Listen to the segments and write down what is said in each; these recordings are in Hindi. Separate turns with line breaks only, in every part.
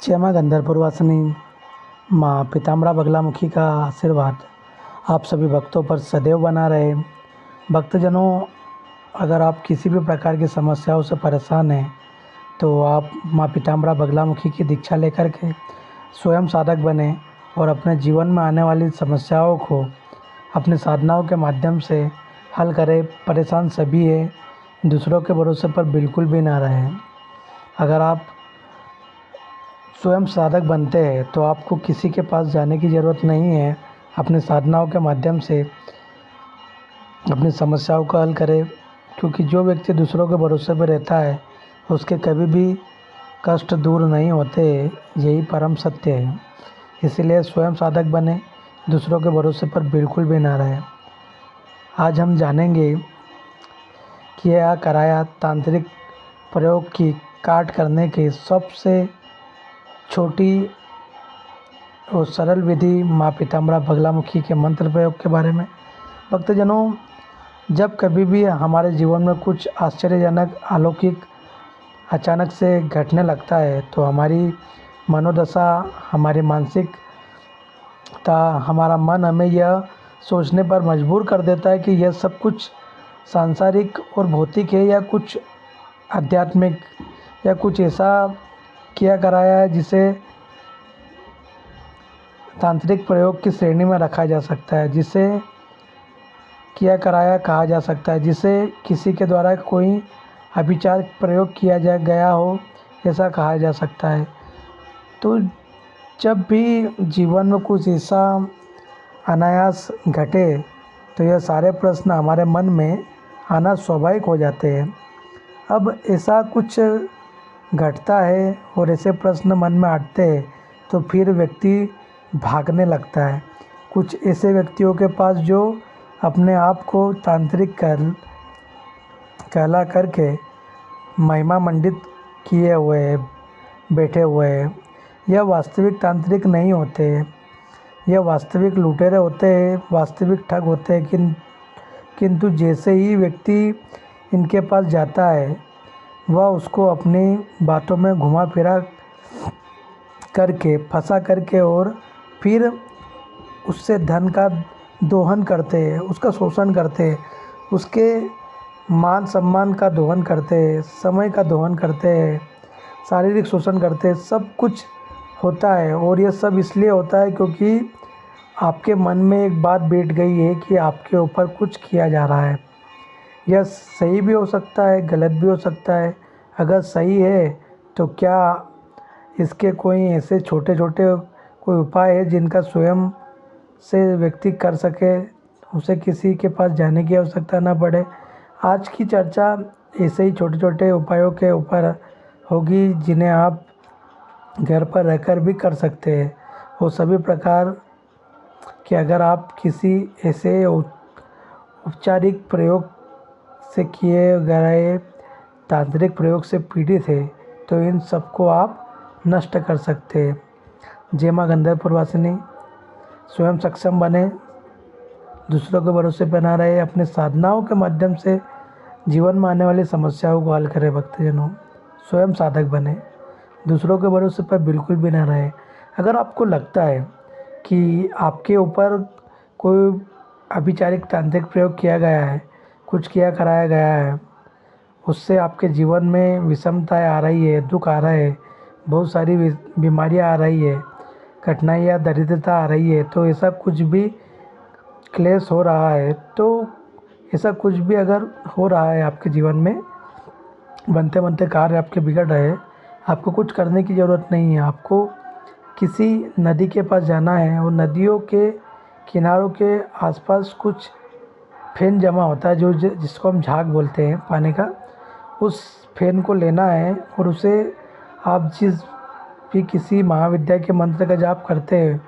जय माँ गंधर्वपुरवासिनी माँ पीताम्बरा बगलामुखी का आशीर्वाद आप सभी भक्तों पर सदैव बना रहे। भक्तजनों, अगर आप किसी भी प्रकार की समस्याओं से परेशान हैं तो आप माँ पीताम्बरा बगलामुखी की दीक्षा लेकर के स्वयं साधक बने और अपने जीवन में आने वाली समस्याओं को अपनी साधनाओं के माध्यम से हल करें। परेशान सभी है, दूसरों के भरोसे पर बिल्कुल भी ना रहें। अगर आप स्वयं साधक बनते हैं तो आपको किसी के पास जाने की ज़रूरत नहीं है। अपनी साधनाओं के माध्यम से अपनी समस्याओं का हल करें, क्योंकि जो व्यक्ति दूसरों के भरोसे पर रहता है उसके कभी भी कष्ट दूर नहीं होते। यही परम सत्य है। इसीलिए स्वयं साधक बने, दूसरों के भरोसे पर बिल्कुल भी ना रहे। आज हम जानेंगे कि यह कराया तांत्रिक प्रयोग की काट करने की सबसे छोटी और सरल विधि माँ पीताम्बरा बगलामुखी के मंत्र प्रयोग के बारे में। भक्तजनों, जब कभी भी हमारे जीवन में कुछ आश्चर्यजनक अलौकिक अचानक से घटने लगता है तो हमारी मनोदशा, हमारी मानसिकता, हमारा मन हमें यह सोचने पर मजबूर कर देता है कि यह सब कुछ सांसारिक और भौतिक है या कुछ आध्यात्मिक या कुछ ऐसा किया कराया है जिसे तांत्रिक प्रयोग की श्रेणी में रखा जा सकता है, जिसे किया कराया कहा जा सकता है, जिसे किसी के द्वारा कोई अभिचार प्रयोग किया जा गया हो ऐसा कहा जा सकता है। तो जब भी जीवन में कुछ ऐसा अनायास घटे तो यह सारे प्रश्न हमारे मन में आना स्वाभाविक हो जाते हैं। अब ऐसा कुछ घटता है और ऐसे प्रश्न मन में आते हैं तो फिर व्यक्ति भागने लगता है। कुछ ऐसे व्यक्तियों के पास जो अपने आप को तांत्रिक कहला करके महिमा मंडित किए हुए हैं, बैठे हुए हैं। यह वास्तविक तांत्रिक नहीं होते, यह वास्तविक लुटेरे होते हैं, वास्तविक ठग होते हैं। किंतु जैसे ही व्यक्ति इनके पास जाता है वह उसको अपनी बातों में घुमा फिरा करके, फंसा करके और फिर उससे धन का दोहन करते हैं, उसका शोषण करते हैं, उसके मान सम्मान का दोहन करते हैं, समय का दोहन करते हैं, शारीरिक शोषण करते हैं। सब कुछ होता है और यह सब इसलिए होता है क्योंकि आपके मन में एक बात बैठ गई है कि आपके ऊपर कुछ किया जा रहा है। यह सही भी हो सकता है, गलत भी हो सकता है। अगर सही है तो क्या इसके कोई ऐसे छोटे छोटे कोई उपाय है जिनका स्वयं से व्यक्ति कर सके, उसे किसी के पास जाने की आवश्यकता ना पड़े। आज की चर्चा ऐसे ही छोटे छोटे उपायों के ऊपर होगी जिन्हें आप घर पर रहकर भी कर सकते हैं। वो सभी प्रकार कि अगर आप किसी ऐसे औपचारिक प्रयोग से किए गए तांत्रिक प्रयोग से पीड़ित है तो इन सबको आप नष्ट कर सकते हैं। जय माँ गंधर्वपुरवासिनी, स्वयं सक्षम बने, दूसरों के भरोसे पर ना रहे, अपने साधनाओं के माध्यम से जीवन में आने वाली समस्याओं को हल करें। भक्तजनों, स्वयं साधक बने, दूसरों के भरोसे पर बिल्कुल भी ना रहे। अगर आपको लगता है कि आपके ऊपर कोई अभिचारिक तांत्रिक प्रयोग किया गया है, कुछ किया कराया गया है, उससे आपके जीवन में विषमताएं आ रही है, दुख आ रहा है, बहुत सारी बीमारियां आ रही है, कठिनाइयाँ, दरिद्रता आ रही है, तो ऐसा कुछ भी क्लेश हो रहा है, तो ऐसा कुछ भी अगर हो रहा है आपके जीवन में, बनते बनते कार्य आपके बिगड़ रहे हैं, आपको कुछ करने की ज़रूरत नहीं है। आपको किसी नदी के पास जाना है और नदियों के किनारों के आसपास कुछ फेन जमा होता है जो जिसको हम झाग बोलते हैं पानी का। उस फेन को लेना है और उसे आप जिस भी किसी महाविद्या के मंत्र का जाप करते हैं,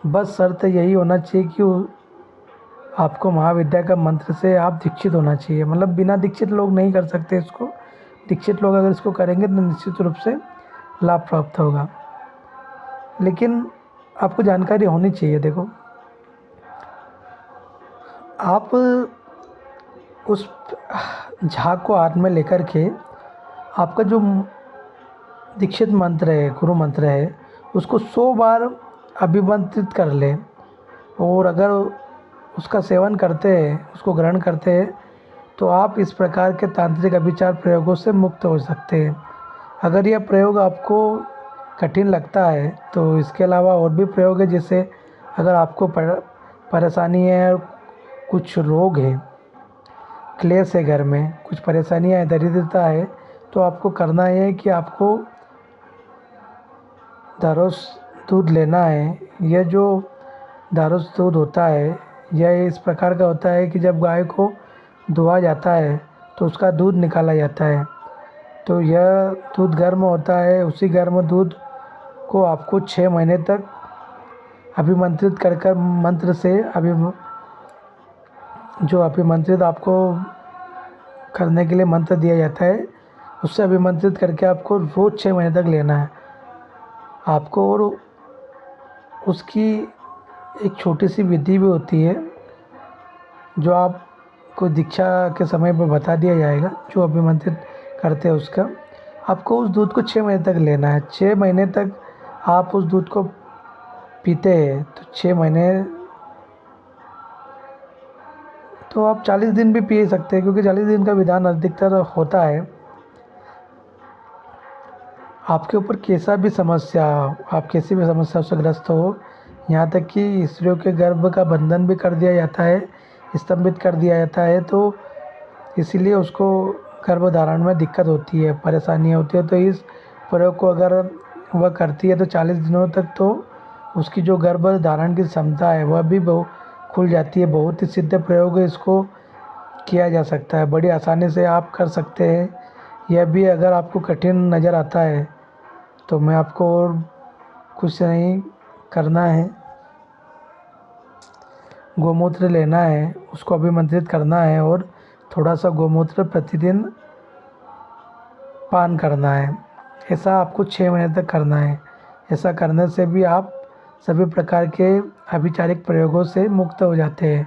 बस शर्त यही होना चाहिए कि आपको महाविद्या का मंत्र से आप दीक्षित होना चाहिए। मतलब बिना दीक्षित लोग नहीं कर सकते इसको। दीक्षित लोग अगर इसको करेंगे तो निश्चित रूप से लाभ प्राप्त होगा, लेकिन आपको जानकारी होनी चाहिए। देखो, आप उस झाग को हाथ में लेकर के आपका जो दीक्षित मंत्र है, गुरु मंत्र है, उसको 100 बार अभिमंत्रित कर लें और अगर उसका सेवन करते हैं, उसको ग्रहण करते हैं, तो आप इस प्रकार के तांत्रिक अभिचार प्रयोगों से मुक्त हो सकते हैं। अगर यह प्रयोग आपको कठिन लगता है तो इसके अलावा और भी प्रयोग है, जैसे अगर आपको परेशानी है, कुछ रोग है, क्लेश है, घर में कुछ परेशानियाँ है, दरिद्रता है, तो आपको करना है कि आपको दारोस दूध लेना है। यह जो दारोस दूध होता है, यह इस प्रकार का होता है कि जब गाय को दुहा जाता है तो उसका दूध निकाला जाता है, तो यह दूध गर्म होता है। उसी गर्म दूध को आपको 6 महीने तक अभिमंत्रित कर कर मंत्र से जो अभिमंत्रित आपको करने के लिए मंत्र दिया जाता है, उससे अभिमंत्रित करके आपको रोज़ 6 महीने तक लेना है आपको। और उसकी एक छोटी सी विधि भी होती है जो आपको दीक्षा के समय पर बता दिया जाएगा। जो अभिमंत्रित करते हैं उसका आपको उस दूध को 6 महीने तक लेना है। 6 महीने तक आप उस दूध को पीते हैं तो 6 महीने, तो आप 40 दिन भी पी सकते हैं, क्योंकि 40 दिन का विधान अधिकतर होता है। आपके ऊपर कैसा भी समस्या, आप किसी भी समस्या से ग्रस्त हो, यहाँ तक कि स्त्रियों के गर्भ का बंधन भी कर दिया जाता है, स्तंभित कर दिया जाता है, तो इसीलिए उसको गर्भधारण में दिक्कत होती है, परेशानियाँ होती है, तो इस प्रयोग को अगर वह करती है तो 40 दिनों तक तो उसकी जो गर्भ धारण की क्षमता है वह भी बहुत खुल जाती है। बहुत ही सिद्ध प्रयोग है, इसको किया जा सकता है, बड़ी आसानी से आप कर सकते हैं। यह भी अगर आपको कठिन नज़र आता है तो मैं आपको और कुछ नहीं करना है, गोमूत्र लेना है, उसको अभिमंत्रित करना है और थोड़ा सा गोमूत्र प्रतिदिन पान करना है। ऐसा आपको 6 महीने तक करना है। ऐसा करने से भी आप सभी प्रकार के अभिचारिक प्रयोगों से मुक्त हो जाते हैं।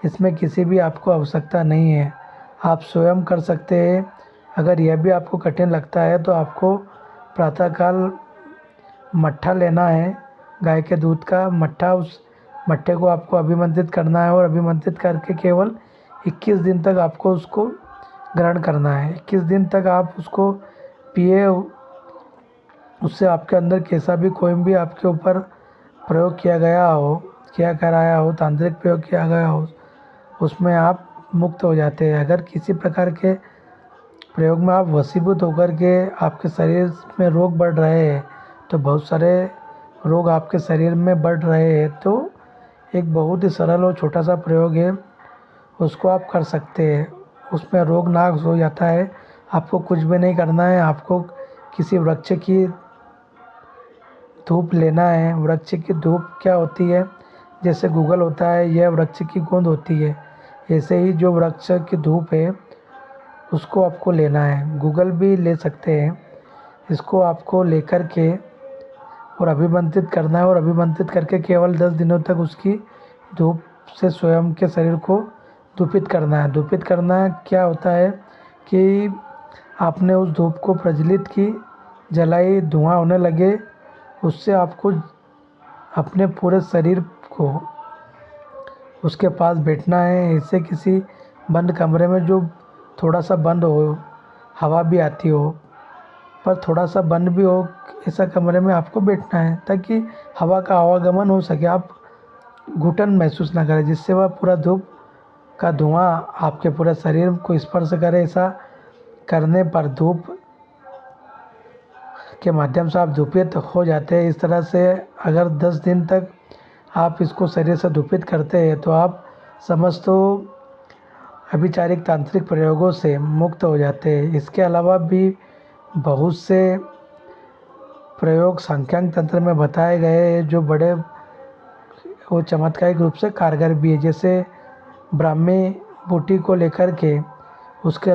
इसमें किसी भी आपको आवश्यकता नहीं है, आप स्वयं कर सकते हैं। अगर यह भी आपको कठिन लगता है तो आपको प्रातःकाल मट्ठा लेना है, गाय के दूध का मट्ठा। उस मट्ठे को आपको अभिमंत्रित करना है और अभिमंत्रित करके केवल 21 दिन तक आपको उसको ग्रहण करना है। 21 दिन तक आप उसको पिए, उससे आपके अंदर कैसा भी कोई भी आपके ऊपर प्रयोग किया गया हो, किया कराया हो, तांत्रिक प्रयोग किया गया हो, उसमें आप मुक्त हो जाते हैं। अगर किसी प्रकार के प्रयोग में आप वशीभूत होकर के आपके शरीर में रोग बढ़ रहे हैं, तो बहुत सारे रोग आपके शरीर में बढ़ रहे हैं, तो एक बहुत ही सरल और छोटा सा प्रयोग है, उसको आप कर सकते हैं। उसमें रोग नाश हो जाता है। आपको कुछ भी नहीं करना है, आपको किसी वृक्ष की धूप लेना है। वृक्ष की धूप क्या होती है, जैसे गूगल होता है, यह वृक्ष की गोंद होती है। ऐसे ही जो वृक्ष की धूप है उसको आपको लेना है, गूगल भी ले सकते हैं। इसको आपको लेकर के और अभिमंत्रित करना है और अभिमंत्रित करके केवल 10 दिनों तक उसकी धूप से स्वयं के शरीर को धूपित करना है। धूपित करना क्या होता है कि आपने उस धूप को प्रज्वलित की, जलाई, धुआं होने लगे, उससे आपको अपने पूरे शरीर को उसके पास बैठना है। ऐसे किसी बंद कमरे में जो थोड़ा सा बंद हो, हवा भी आती हो पर थोड़ा सा बंद भी हो, ऐसा कमरे में आपको बैठना है ताकि हवा का आवागमन हो सके, आप घुटन महसूस ना करें, जिससे वह पूरा धूप का धुआं आपके पूरे शरीर को स्पर्श करे। ऐसा करने पर धूप के माध्यम से आप धूपित हो जाते हैं। इस तरह से अगर 10 दिन तक आप इसको शरीर से धूपित करते हैं तो आप समस्त अभिचारिक तांत्रिक प्रयोगों से मुक्त हो जाते हैं। इसके अलावा भी बहुत से प्रयोग सांख्यिक तंत्र में बताए गए हैं जो बड़े और चमत्कारिक रूप से कारगर भी है। जैसे ब्राह्मी बूटी को लेकर के उसके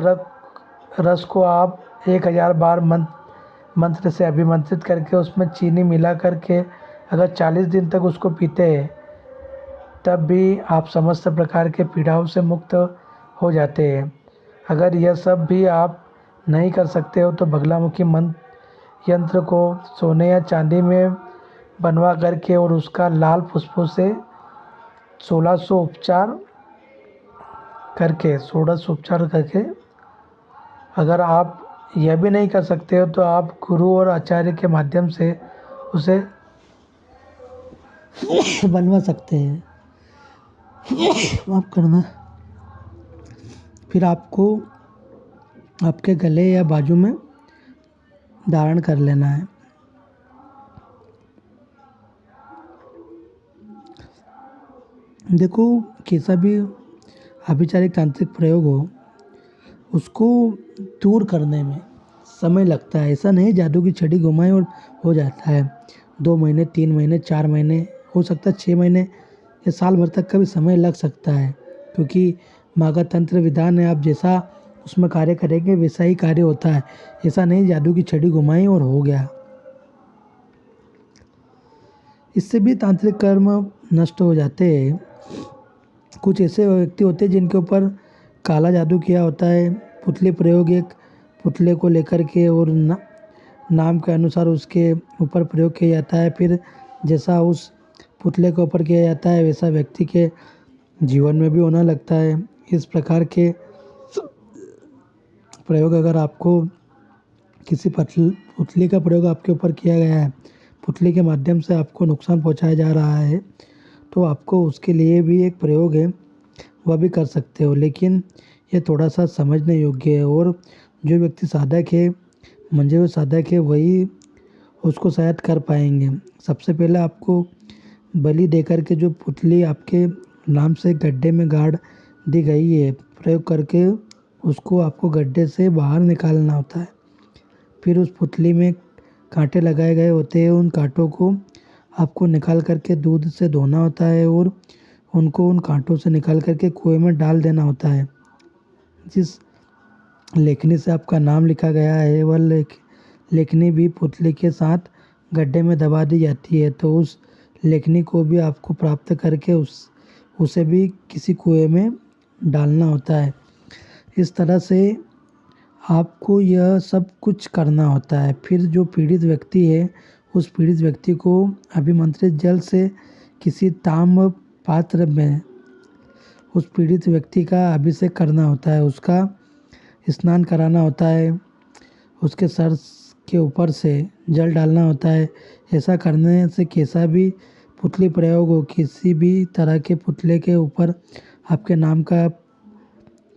रस को आप 1000 बार मंत्र से अभिमंत्रित करके उसमें चीनी मिला करके अगर 40 दिन तक उसको पीते हैं तब भी आप समस्त प्रकार के पीड़ाओं से मुक्त हो जाते हैं। अगर यह सब भी आप नहीं कर सकते हो तो बगलामुखी मंत्र यंत्र को सोने या चांदी में बनवा करके और उसका लाल फुसफुस से 1600 उपचार करके अगर आप यह भी नहीं कर सकते हो तो आप गुरु और आचार्य के माध्यम से उसे बनवा सकते हैं। माफ करना। फिर आपको आपके गले या बाजू में धारण कर लेना है। देखो, कैसा भी अभिचारिक तांत्रिक प्रयोग हो, उसको दूर करने में समय लगता है। ऐसा नहीं जादू की छड़ी घुमाई और हो जाता है। 2 महीने, 3 महीने, 4 महीने, हो सकता है 6 महीने या साल भर तक का भी समय लग सकता है, क्योंकि माँ का तंत्र विधान है। आप जैसा उसमें कार्य करेंगे वैसा ही कार्य होता है। ऐसा नहीं जादू की छड़ी घुमाई और हो गया। इससे भी तांत्रिक कर्म नष्ट हो जाते हैं। कुछ ऐसे व्यक्ति होते हैं जिनके ऊपर काला जादू किया होता है। पुतली प्रयोग, एक पुतले को लेकर के और नाम के अनुसार उसके ऊपर प्रयोग किया जाता है। फिर जैसा उस पुतले के ऊपर किया जाता है वैसा व्यक्ति के जीवन में भी होने लगता है। इस प्रकार के प्रयोग अगर आपको किसी पुतली का प्रयोग आपके ऊपर किया गया है, पुतली के माध्यम से आपको नुकसान पहुंचाया जा रहा है, तो आपको उसके लिए भी एक प्रयोग है, वह भी कर सकते हो। लेकिन ये थोड़ा सा समझने योग्य है और जो व्यक्ति साधक है, मंझे हुए साधक है, वही उसको शायद कर पाएंगे। सबसे पहले आपको बलि देकर के जो पुतली आपके नाम से गड्ढे में गाड़ दी गई है, प्रयोग करके उसको आपको गड्ढे से बाहर निकालना होता है। फिर उस पुतली में कांटे लगाए गए होते हैं। उन कांटों को आपको निकाल करके दूध से धोना होता है और उनको उन कांटों से निकाल करके कुएं में डाल देना होता है। जिस लेखनी से आपका नाम लिखा गया है, वह लेखनी भी पुतली के साथ गड्ढे में दबा दी जाती है। तो उस लेखनी को भी आपको प्राप्त करके उसे भी किसी कुएं में डालना होता है। इस तरह से आपको यह सब कुछ करना होता है। फिर जो पीड़ित व्यक्ति है, उस पीड़ित व्यक्ति को अभिमंत्रित जल से किसी ताम्र पात्र में उस पीड़ित व्यक्ति का अभिषेक करना होता है, उसका स्नान कराना होता है, उसके सर के ऊपर से जल डालना होता है। ऐसा करने से कैसा भी पुतली प्रयोग हो, किसी भी तरह के पुतले के ऊपर आपके नाम का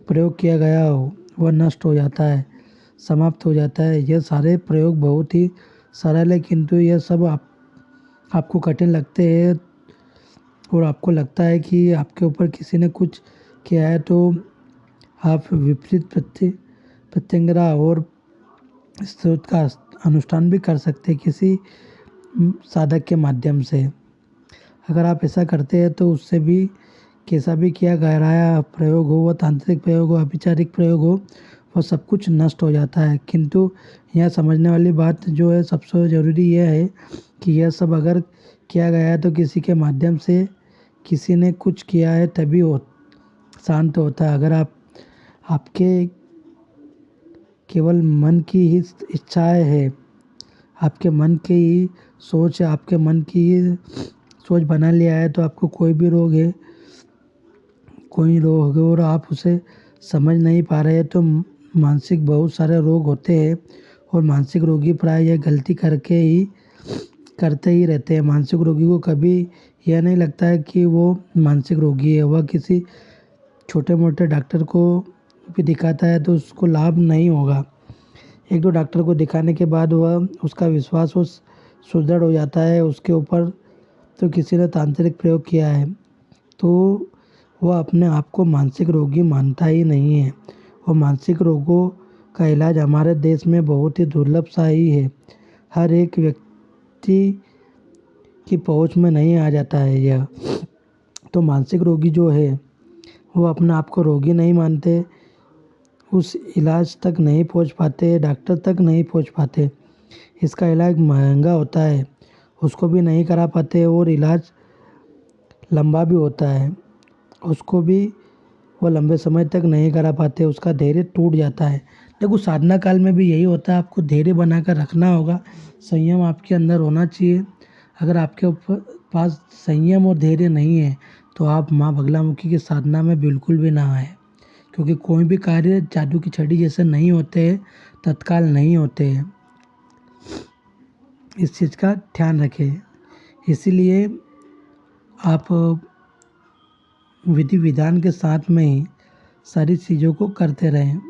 प्रयोग किया गया हो, वह नष्ट हो जाता है, समाप्त हो जाता है। यह सारे प्रयोग बहुत ही सरल है, किंतु यह सब आपको कठिन लगते हैं और आपको लगता है कि आपके ऊपर किसी ने कुछ किया है, तो आप विपरीत प्रत्यंगिरा और स्रोत का अनुष्ठान भी कर सकते हैं किसी साधक के माध्यम से। अगर आप ऐसा करते हैं तो उससे भी कैसा भी किया गहराया प्रयोग हो, वह तांत्रिक प्रयोग हो, अभिचारिक प्रयोग हो, वह सब कुछ नष्ट हो जाता है। किंतु यह समझने वाली बात जो है, सबसे ज़रूरी यह है कि यह सब अगर किया गया है तो किसी के माध्यम से किसी ने कुछ किया है तभी शांत होता है। अगर आपके केवल मन की ही इच्छाएं है, आपके मन की ही सोच है, आपके मन की ही सोच बना लिया है, तो आपको कोई रोग है और आप उसे समझ नहीं पा रहे हैं, तो मानसिक बहुत सारे रोग होते हैं और मानसिक रोगी प्राय यह गलती करते ही रहते हैं। मानसिक रोगी को कभी यह नहीं लगता है कि वो मानसिक रोगी है। वह किसी छोटे मोटे डॉक्टर को भी दिखाता है तो उसको लाभ नहीं होगा। 1-2 डॉक्टर को दिखाने के बाद वह उसका विश्वास सुदृढ़ हो जाता है उसके ऊपर, तो किसी ने तांत्रिक प्रयोग किया है, तो वह अपने आप को मानसिक रोगी मानता ही नहीं है। और मानसिक रोगों का इलाज हमारे देश में बहुत ही दुर्लभ सा ही है। हर एक व्यक्ति की पहुंच में नहीं आ जाता है यह। तो मानसिक रोगी जो है वो अपने आप को रोगी नहीं मानते, उस इलाज तक नहीं पहुंच पाते, डॉक्टर तक नहीं पहुंच पाते। इसका इलाज महंगा होता है, उसको भी नहीं करा पाते और इलाज लंबा भी होता है, उसको भी वो लंबे समय तक नहीं करा पाते, उसका धैर्य टूट जाता है। देखो साधना काल में भी यही होता है, आपको धैर्य बनाकर रखना होगा, संयम आपके अंदर होना चाहिए। अगर आपके ऊपर पास संयम और धैर्य नहीं है तो आप माँ बगलामुखी की साधना में बिल्कुल भी ना आए, क्योंकि कोई भी कार्य जादू की छड़ी जैसे नहीं होते हैं, तत्काल नहीं होते हैं। इस चीज़ का ध्यान रखें। इसीलिए आप विधि विधान के साथ में ही सारी चीज़ों को करते रहें,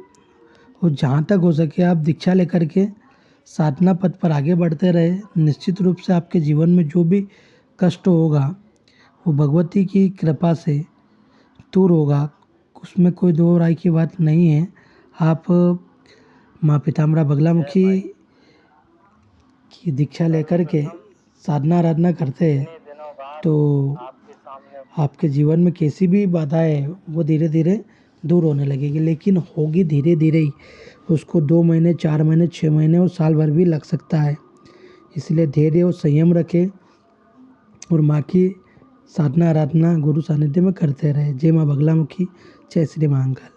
और जहाँ तक हो सके आप दीक्षा लेकर के साधना पथ पर आगे बढ़ते रहे। निश्चित रूप से आपके जीवन में जो भी कष्ट होगा वो भगवती की कृपा से दूर होगा, उसमें कोई दो राय की बात नहीं है। आप माँ पीताम्बरा बगलामुखी की दीक्षा लेकर के साधना आराधना करते हैं तो आपके जीवन में कैसी भी बाधाएं वो धीरे धीरे दूर होने लगेगी, लेकिन होगी धीरे धीरे ही। उसको 2 महीने, 4 महीने, 6 महीने और साल भर भी लग सकता है। इसलिए धैर्य और संयम रखें और माँ की साधना आराधना गुरु सानिध्य में करते रहे। जय माँ बगलामुखी, जय श्री महाकाल।